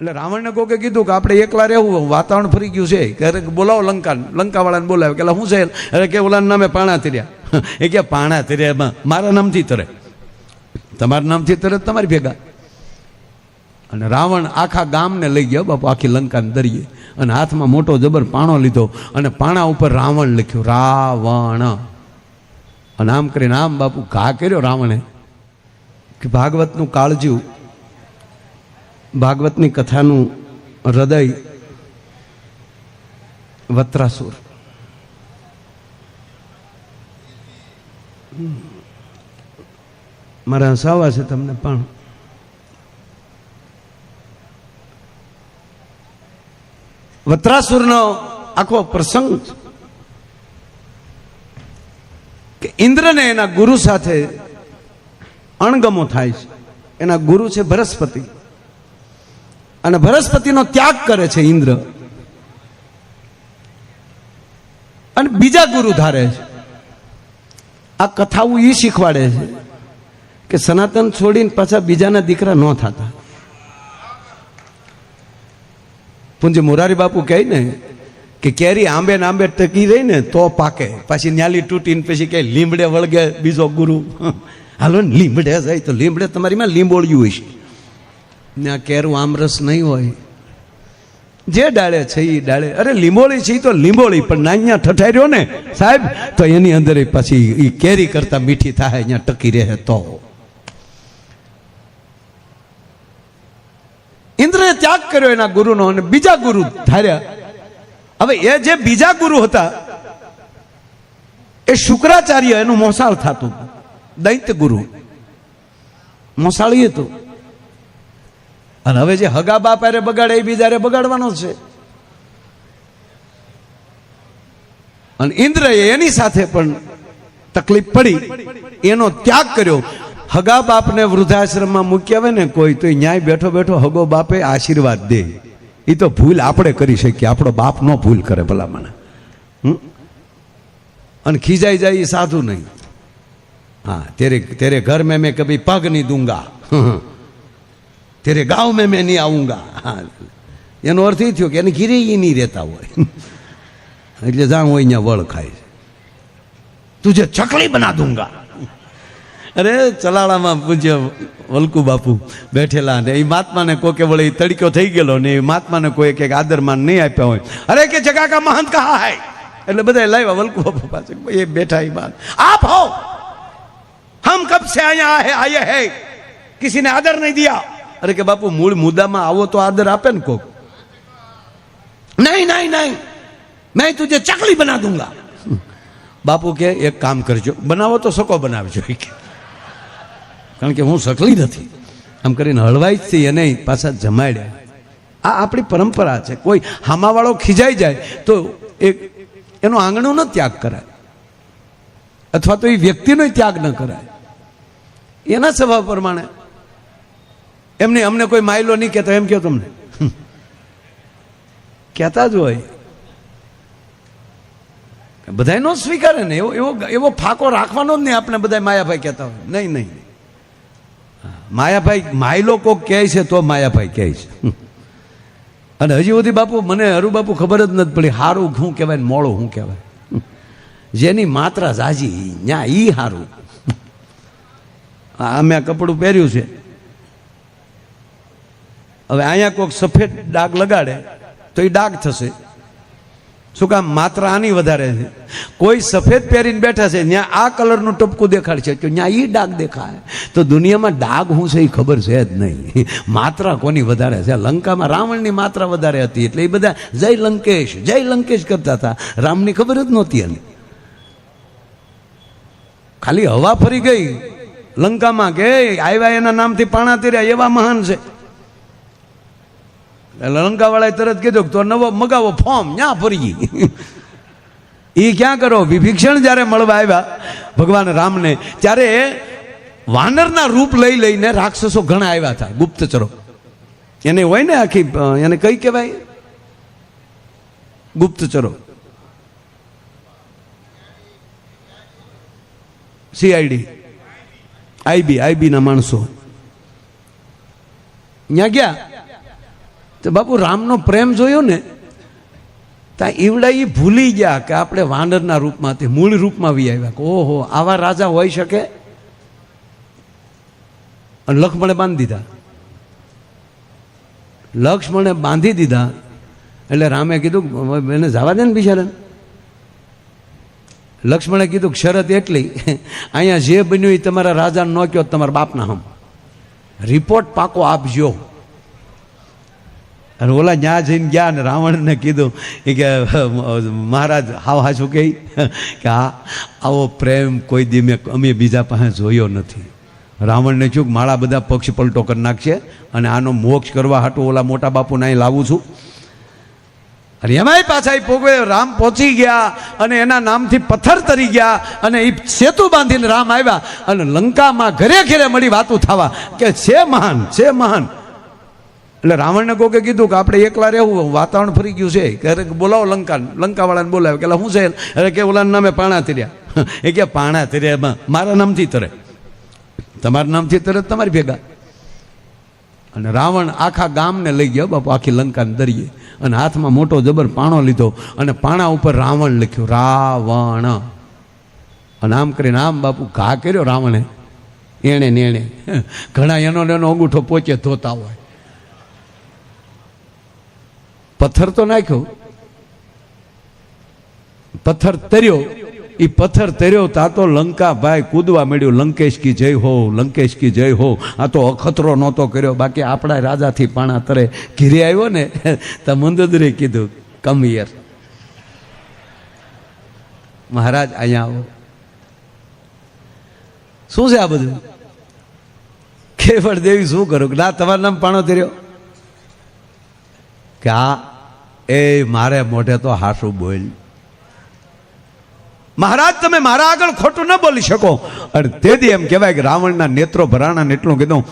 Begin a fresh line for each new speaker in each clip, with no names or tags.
એટલે રાવણને કોકે કીધું કે આપણે એકલા રહેવું, વાતાવરણ ફરી ગયું છે, કે બોલાવો લંકાવાળાને બોલાવે. કે શું છે? અરે કે ઓલાના નામે પાણા તર્યા. એ કે પાણા તર્યા મારા નામથી તરે, તમારા નામથી તરે તમારી ભેગા. અને રાવણ આખા ગામને લઈ ગયો બાપુ, આખી લંકાને દરિયે, અને હાથમાં મોટો જબર પાણો લીધો, અને પાણા ઉપર રાવણ લખ્યું, રાવણ. અને આમ કરીને આમ બાપુ ઘા કર્યો રાવણે. કે ભાગવતનું કાળજું, ભાગવતની કથાનું હૃદય વત્રાસુર. મારા હસાવા છે તમને, પણ વત્રાસુરનો આખો પ્રસંગ કે ઇન્દ્રને એના ગુરુ સાથે અણગમો થાય છે. એના ગુરુ છે બૃહસ્પતિ, અને બૃહસ્પતિનો ત્યાગ કરે છે ઇન્દ્ર, અને બીજા ગુરુ ધારે છે. આ કથાઓ એ શીખવાડે છે કે સનાતન છોડીને પાછા બીજાના દીકરા ન થતા. પૂજ્ય મોરારી બાપુ કહે ને કે કેરી આંબે ને આંબે ટકી રહી ને તો પાકે, પછી ન્યાલી તૂટીને પછી કે લીમડે વળગે બીજો ગુરુ. હાલો ને લીમડે જાય તો લીમડે તમારીમાં લીંબોળિયું હોય છે, ત્યાં કેરું આમરસ નહીં હોય. જે ડાળે છે એ ડાળે, અરે લીંબોળી છે તો લીંબોળી, પણ ના અહીંયા ઠઠાર્યો ને સાહેબ તો એની અંદર પછી એ કેરી કરતા મીઠી થાય, અહીંયા ટકી રહે તો. ઇન્દ્રએ ત્યાગ કર્યો એના ગુરુનો, અને બીજા ગુરુ ધાર્યા. હવે એ જે બીજા ગુરુ હતા એ શુક્રાચાર્ય, એનું મોસાળ થતું, દૈત્ય ગુરુ મોસાળી હતું. અને હવે જે હગા બાપ અરે બગાડે એ બીજારે બગાડવાનો છે. અને ઇન્દ્રએ એની સાથે પણ તકલીફ પડી, એનો ત્યાગ કર્યો. હગા બાપને વૃદ્ધાશ્રમમાં મૂકી આવે ને કોઈ, તો ન્યાય બેઠો બેઠો હગો બાપે આશીર્વાદ દે. એ તો ભૂલ આપણે કરી શકીએ, આપણો બાપ નો ભૂલ કરે ભલા મને. અને ખીજાઈ જાય એ સાધુ નહીં. हाँ तेरे घर में मैं कभी पग नहीं दूंगा, तेरे गांव में मैं नहीं आऊंगा. हाँ, એનો અર્થ એ થયો કે એને ઘીરે એ નહીં રહેતા હોય, એટલે જાણ હોય અહીંયા વળ ખાય છે. તુજે ચકલી બના દૂંગા. અરે ચલાળામાં પૂજ્ય વલકુ બાપુ બેઠેલા, ને એ મહાત્માને કોકે વળે તડક્યો થઈ ગયેલો ને, એ મહાત્માને કોઈ એક આદરમાન નહીં આપ્યા હોય. અરે કે જગા કા મહંત કહા હૈ, એટલે બધા લાવ્યા વલકુ બાપુ પાસે. એ બેઠા એ બાદ આપ હો, हम कब से आए हैं, किसी ने आदर नहीं दिया. अरे के बापू मूल मुद्दा में आवो तो आदर आपे न को. नहीं नहीं नहीं, मैं तुझे चकली बना दूंगा. बापू के एक काम करजो, बनावो तो सको बनावजो, कारण के हूँ सकली नहीं. आम કરીને હળવાઈથી એને પાછા જમાડ્યા. આ આપણી પરંપરા છે. કોઈ હામાવાળો ખીજાઈ જાય તો એક એનો આંગણોનો ત્યાગ કરાય, અથવા તો એ વ્યક્તિનો ત્યાગ ન કરાય. એના સ્વભાવ પ્રમાણે એમને અમને કોઈ માયલો નહીં કહેતો, એમ કહો તમને કહેતા જ હોય. બધા નો સ્વીકારે ને, એવો ફાકો રાખવાનો જ નહીં. આપણે બધા માયાભાઈ કહેતા હોય, નહીં નહીં, માયાભાઈ માયલો કોક કહે છે તો માયાભાઈ કહે છે. અને હજી સુધી બાપુ મને હરુ બાપુ ખબર જ નથી પડી હારું શું કહેવાય ને મોળું શું કહેવાય. જેની માત્રા ઝાઝી ન્યા ઈ હારું. આ મેં કપડું પહેર્યું છે, હવે અહીંયા કોઈક સફેદ ડાઘ લગાડે તો એ ડાઘ થશે. શું કામ? માત્રા આની વધારે છે. કોઈ સફેદ પહેરીને બેઠા છે, ત્યાં આ કલરનું ટપકું દેખાડશે તો ત્યાં ઈ ડાઘ દેખાય. તો દુનિયામાં ડાઘ શું છે એ ખબર છે જ નહીં. માત્રા કોની વધારે છે? લંકામાં રાવણની માત્રા વધારે હતી, એટલે એ બધા જય લંકેશ કરતા હતા. રામની ખબર જ નહોતી એને. ખાલી હવા ફરી ગઈ લંકામાં કે આવ્યા એના નામથી પાણા તર્યા, એવા મહાન છે. લંકા વાળાએ તરત કીધું તો નવો મગાવો ફોર્મ, ન્યા ફરી. એ ક્યાં કરો? વિભીષણ જયારે મળવા આવ્યા ભગવાન રામને, ત્યારે વાનરના રૂપ લઈ લઈને રાક્ષસો ઘણા આવ્યા હતા, ગુપ્તચરો. એને હોય ને આખી, એને કઈ કહેવાય? ગુપ્તચરો, સીઆઈડી, આઈબી ના માણસો ત્યાં ગયા. તો બાપુ રામનો પ્રેમ જોયો ને ત્યાં ઈવડા એ ભૂલી ગયા કે આપણે વાનરના રૂપમાંથી મૂળ રૂપમાં વી આવ્યા કે ઓહો આવા રાજા હોઈ શકે. અને લક્ષ્મણે બાંધી દીધા. લક્ષ્મણે બાંધી દીધા એટલે રામે કીધું એને જવા દે ને બિચારાને. લક્ષ્મણે કીધું શરત એટલી, અહીંયા જે બન્યું એ તમારા રાજાને ન કહો, તમારા બાપના હમ રિપોર્ટ પાકો આપજો. અને ઓલા ત્યાં જઈને ગયા ને રાવણને કીધું એ કે મહારાજ હાવ હાચું કહે કે હા આવો પ્રેમ કોઈ દી અમે બીજા પાસે જોયો નથી. રાવણને ચૂક માળા બધા પક્ષ પલટો કરી નાખશે અને આનો મોક્ષ કરવા હાટું ઓલા મોટા બાપુને અહીં લાવું છું. અને એમાંય પાછા એ પોગવે રામ પહોંચી ગયા અને એના નામથી પથ્થર તરી ગયા અને એ સેતુ બાંધીને રામ આવ્યા અને લંકામાં ઘરે ઘરે મળી વાતું થવા કે છે મહાન છે મહાન. એટલે રાવણને કોકે કીધું કે આપણે એકલા રહેવું, વાતાવરણ ફરી ગયું છે, કે બોલાવો લંકાવાળાને બોલાવે. કે શું છે? અરે કે ઓલાના નામે પાણા તર્યા. એ કે પાણા તર્યા મારા નામથી તરે, તમારા નામથી તરે તમારી ભેગા. અને રાવણ આખા ગામને લઈ ગયો બાપુ, આખી લંકાને દરિયે, અને હાથમાં મોટો જબર પાણો લીધો અને પાણા ઉપર રાવણ લખ્યું, રાવણ. અને આમ કરીને આમ બાપુ ઘા કર્યો રાવણે એણે ને એણે. ઘણા એનો અંગૂઠો પોચે ધોતા હોય. પથ્થર તો નાખ્યો, પથ્થર તર્યો, એ પથ્થર તર્યો તા તો લંકા ભાઈ કૂદવા મળ્યું, લંકેશ કી જય હો, લંકેશ કી જય હો. આ તો અખતરો નહોતો કર્યો. બાકી આપણા રાજાથી પાણા તરે ઘીરે આવ્યો ને તો મંદોદરે કીધું કમ હિયર, મહારાજ અહીંયા આવો. શું છે આ બધું? કેવળ દેવી શું કરું કે ના તમારું નામ પાણો તર્યો કે આ એ મારે મોઢે તો હાસું બોલ. મહારાજ તમે મારા આગળ ખોટું ન બોલી શકો. અને તેથી એમ કહેવાય કે રાવણના નેત્રો ભરાણા ને એટલું કીધું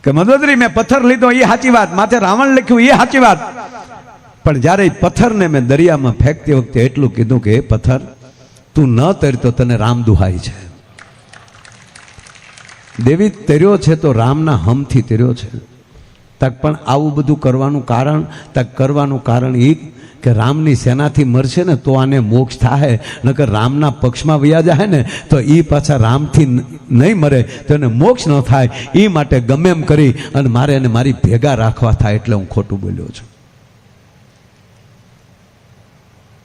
કે મંદોદરી મેં પથ્થર લીધો એ સાચી વાત, માથે રાવણ લખ્યું એ સાચી વાત, પણ જ્યારે એ પથ્થરને મેં દરિયામાં ફેંકતી વખતે એટલું કીધું કે એ પથ્થર તું ન તરતો તને રામ દુહાય છે. દેવી તર્યો છે તો રામના હમથી તર્યો છે. તક પણ આવું બધું કરવાનું કારણ, તક કરવાનું કારણ એ કે રામની સેનાથી મરશે ને તો આને મોક્ષ થાય, નકર રામના પક્ષમાં વયા જાય ને તો એ પાછા રામથી નહીં મરે તો એને મોક્ષ ન થાય. એ માટે ગમે એમ કરી અને મારે એને મારી ભેગા રાખવા થાય એટલે હું ખોટું બોલ્યો છું.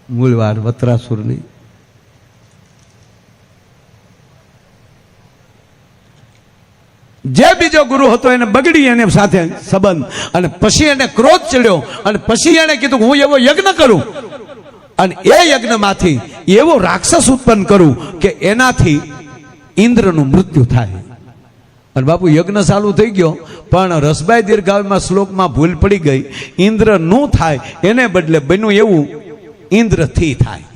મૂળવાર વત્રાસુરની જે બીજો ગુરુ હતો એને બગડી એને સાથે સંબંધ, અને પછી એને ક્રોધ ચડ્યો અને પછી એને કીધું હું એવો યજ્ઞ કરું અને એ યજ્ઞમાંથી એવો રાક્ષસ ઉત્પન્ન કરું કે એનાથી ઇન્દ્રનું મૃત્યુ થાય. અને બાપુ યજ્ઞ ચાલુ થઈ ગયો પણ રસબાઈ દીર્ઘાવમાં શ્લોકમાં ભૂલ પડી ગઈ. ઇન્દ્ર નું થાય એને બદલે બન્યું એવું ઇન્દ્રથી થાય.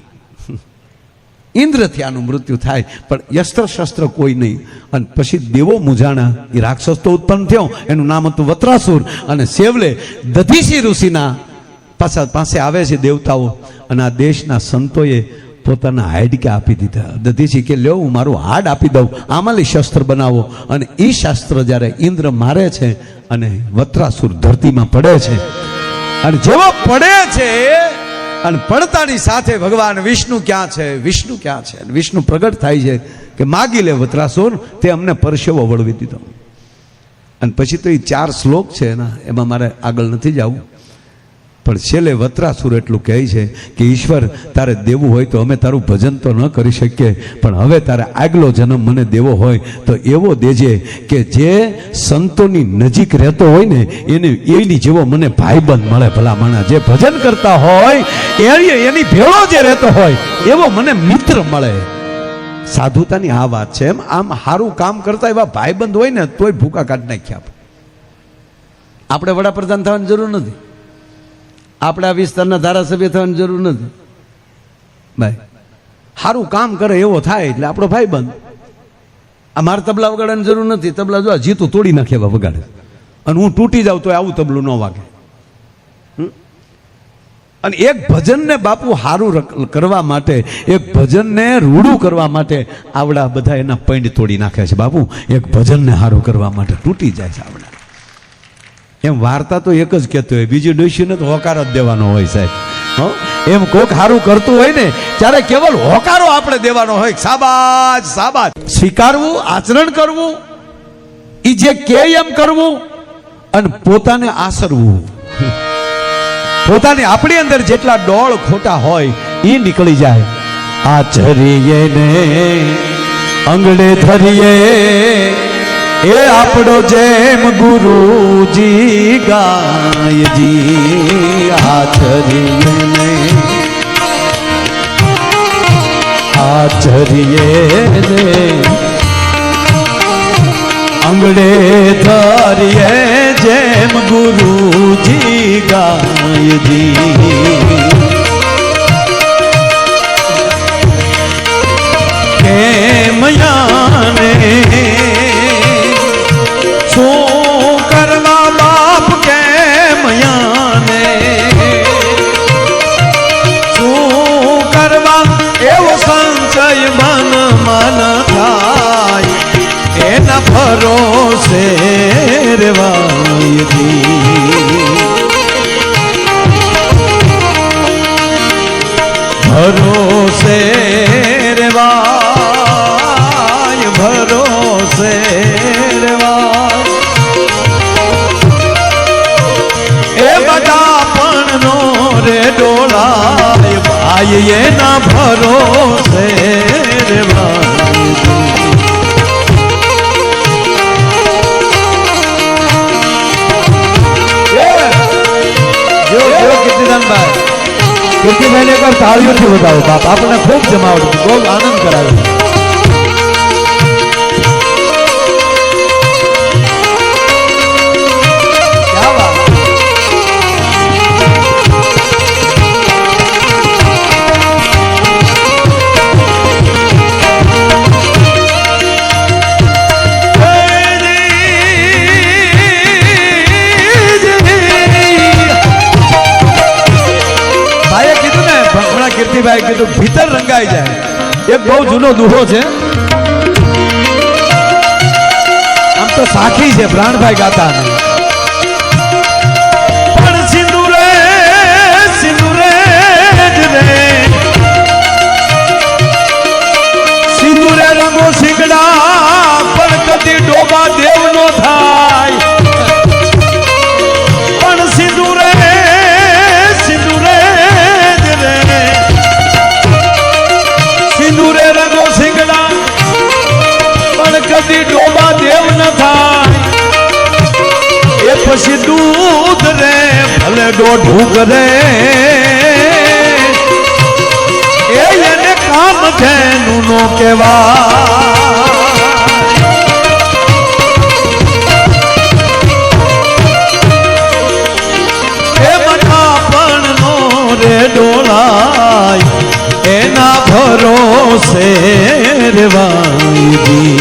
ઇન્દ્રથી આનું મૃત્યુ થાય પણ યસ્ત્ર શસ્ત્ર કોઈ નહીં. અને પછી દેવો મૂંઝાણા, એ રાક્ષસ તો ઉત્પન્ન થયો, એનું નામ હતું વત્રાસુર. અને સેવલે દધીસી ઋષિના પાસે આવે છે દેવતાઓ અને આ દેશના સંતોએ પોતાના હાડકા આપી દીધા. દધીસી કે લ્યો હું મારું હાડ આપી દઉં, આમાંલી શસ્ત્ર બનાવો. અને એ શાસ્ત્ર જ્યારે ઇન્દ્ર મારે છે અને વત્રાસુર ધરતીમાં પડે છે, અને જેવો પડે છે અને પડતાની સાથે ભગવાન વિષ્ણુ ક્યાં છે, વિષ્ણુ ક્યાં છે? વિષ્ણુ પ્રગટ થાય છે કે માગી લે વત્રાસુર, તે અમને પરસેવો વળવી દીધો. અને પછી તો એ 4 શ્લોક છે એના, એમાં મારે આગળ નથી જવું, પણ છેલ્લે વત્રાસુર એટલું કહે છે કે ઈશ્વર તારે દેવું હોય તો અમે તારું ભજન તો ન કરી શકીએ, પણ હવે તારે આગલો જન્મ મને દેવો હોય તો એવો દેજે કે જે સંતોની નજીક રહેતો હોય ને એની જેવો મને ભાઈબંધ મળે. ભલા માણા જે ભજન કરતા હોય એની ભેળો જે રહેતો હોય એવો મને મિત્ર મળે. સાધુતાની આ વાત છે. એમ આમ સારું કામ કરતા એવા ભાઈબંધ હોય ને તોય ભૂકા કાઢી નાખ્યા. આપણે વડાપ્રધાન થવાની જરૂર નથી, આપણે આ વિસ્તારના ધારાસભ્ય થવાની જરૂર નથી ભાઈ. સારું કામ કરે એવો થાય એટલે આપણો ભાઈબંધ. આ મારે તબલા વગાડવાની જરૂર નથી. તબલા જો જીતું તોડી નાખે એવા વગાડે, અને હું તૂટી જાઉં તો આવું તબલું ન વાગે. અને એક ભજનને બાપુ સારું કરવા માટે, એક ભજનને રૂડું કરવા માટે આવડા બધા એના પૈંડ તોડી નાખે છે બાપુ. એક ભજનને સારું કરવા માટે તૂટી જાય છે આવડા. એમ વાર્તા તો એક જ કહેતો હોય, બીજી ડોશીને તો હોકાર જ દેવાનો હોય સાહેબ. એમ કોક સારું કરતું હોય ને ત્યારે કેવલ હોકારો આપણે દેવાનો હોય, શાબાશ શાબાશ. સ્વીકારવું, આચરણ કરવું, એ જે કે એમ કરવું અને પોતાને આસરવું. પોતાની આપણી અંદર જેટલા ડોળ ખોટા હોય એ નીકળી જાય. આચરીએ ને અંગડે ધરીએ એ આપણો જેમ ગુરુજી ગાયજી. આચરીએ ને અંગડે ધરીએ જેમ ગુરુજી ગાયજી. કેમ યાને શું કરવા બાપ, કેમ યાને શું કરવા એવો સંચય મન થાય એના ભરોસે રેવાયજી. ભરોસે રેવાય, ભરોસે રેવાય. એ બધા પણ નો રે ડોળાય ભાઈ એના ભરોસે રેવાય. કીર્તિભાઈ ને એકવાર તાળીઓથી વધાવો બાપ, આપણને ખૂબ જમાવટ, બહુ આનંદ કરાવ્યો. કીર્તિભાઈ કીધું ભીતર રંગાઈ જાય. એક બહુ જૂનો દુહો છે, આમ તો સાખી છે, પ્રાણભાઈ ગાતા. પણ સિંદુરે સિંદુરે રે સિંદુરે રંગો સિંગડા પણ કદી ડોબા દેવ નો થાય. પણ સિંદુરે સિંદુરે સિંદુરે રંગો સિંગડા પણ કદી ડોબા દેવ ન થાય. એ પછી દૂધ રે ભલે દોઢું કરે એને કામ છે નો કેવા. એ બધા પણ નો રે ડોળાય એના ભરોસે રેવાયજી.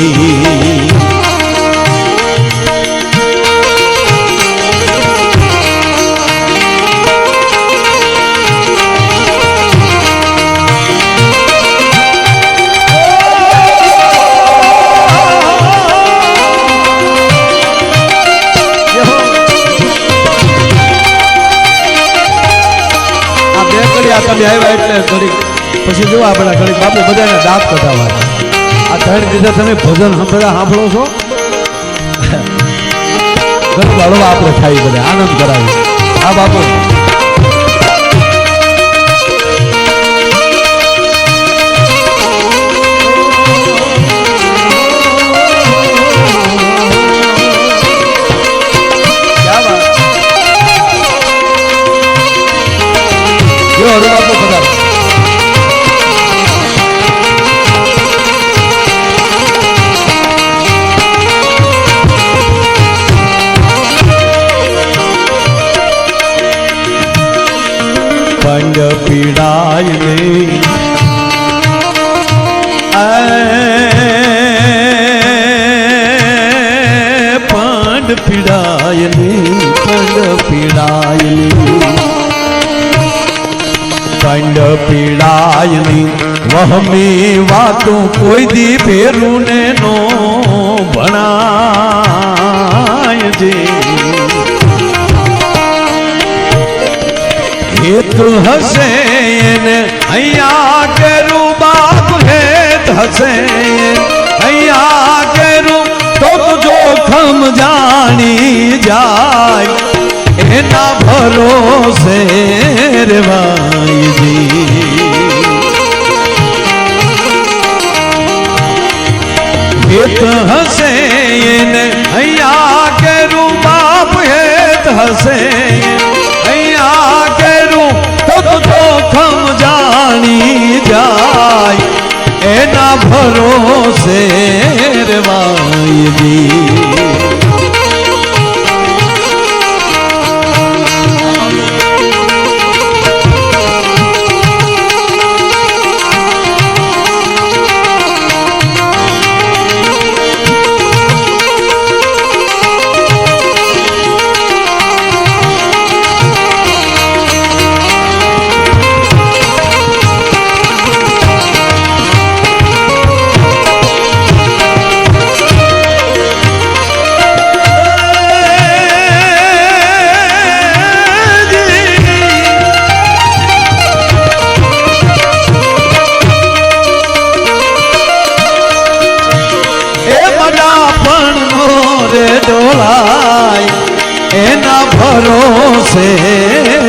આ બે કડી તમે આવ્યા એટલે ઘડી પછી જો આપણા ઘડી બાપુ બધાને દાંત કઢાવવા. આ ત્રણ દીધા તમે ભજન બધા સાંભળો છો, ઘણું હળવા આપણે ખાઈ બધા આનંદ કરાવી. આ બાપુ બાપુ બધા પંડ પીડાય ને પંડ પીડાય ને પંડ પીડાય ને પંડ પીડાય ને વહમી વાતું કોઈ દી ફેરું ને નો ભણાય જે. હેત હશે એને અહીંયા કેરું બાપ હેત હશે અહીંયા કેરું તો જોખમ જાણી જાય એના ભરોસે રેવાયજી હેત હશે એને અહીંયા કેરું બાપ હેત હશે અહીંયા કેરું તો જોખમ જાણી જાય એના ભરોસે રેવાયજી એના ભરોસે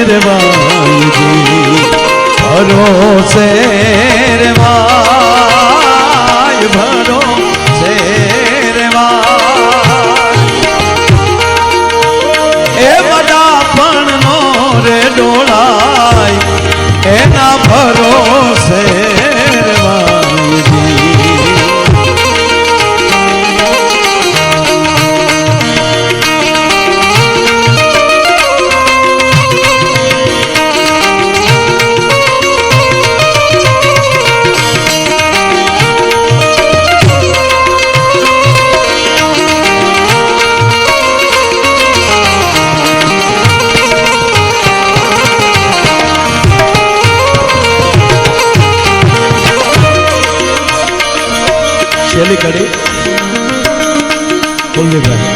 રેવાયજી ભરોસે રેવાય ભરોસે રેવાય એ બડાપણનો રે ડોળાય એના ભરોસે રેવાયજી છેલ્લી કડી કુલદીપભાઈ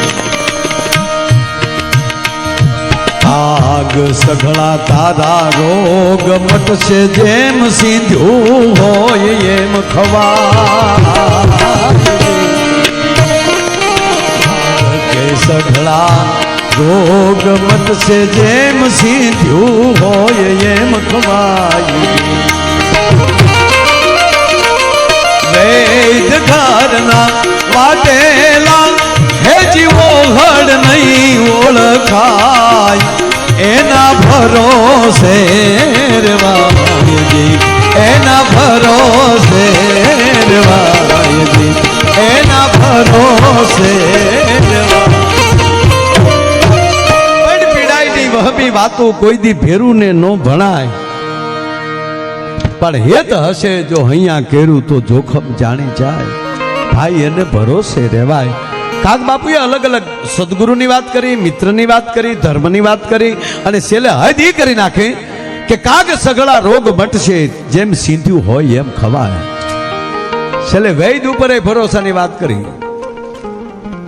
આગ સઘળા તારા રોગ મટશે જેમ સીધું હોય એમ ખવા કે સઘળા રોગ મટશે જેમ સીધું હોય એમ ખવાય વેદ ઘરના વાટેલા હે જીવો હડ નહીં ઓળખાય એના ભરોસે રેવાયજી એના ભરોસે રેવાયજી એના ભરોસે પણ પીડાઈની વહમી વાતો કોઈ દી ભેરું ને નો ભણાય પણ હેત હશે જો અહીંયા કેરું તો જોખમ જાણી જાય ભાઈ એને ભરોસે રહેવાય કાગ બાપુએ અલગ અલગ સદગુરુની વાત કરી મિત્રની વાત કરી ધર્મની વાત કરી અને છેલ્લે હદ ઈ કરી નાખી કે કાગ સઘળા રોગ મટશે જેમ સીંધ્યું હોય એમ ખવાય છેલ્લે વૈદ ઉપર ભરોસાની વાત કરી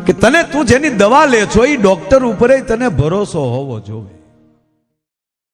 કે તને તું જેની દવા લે છો એ ડોક્ટર ઉપર તને ભરોસો હોવો જોઈએ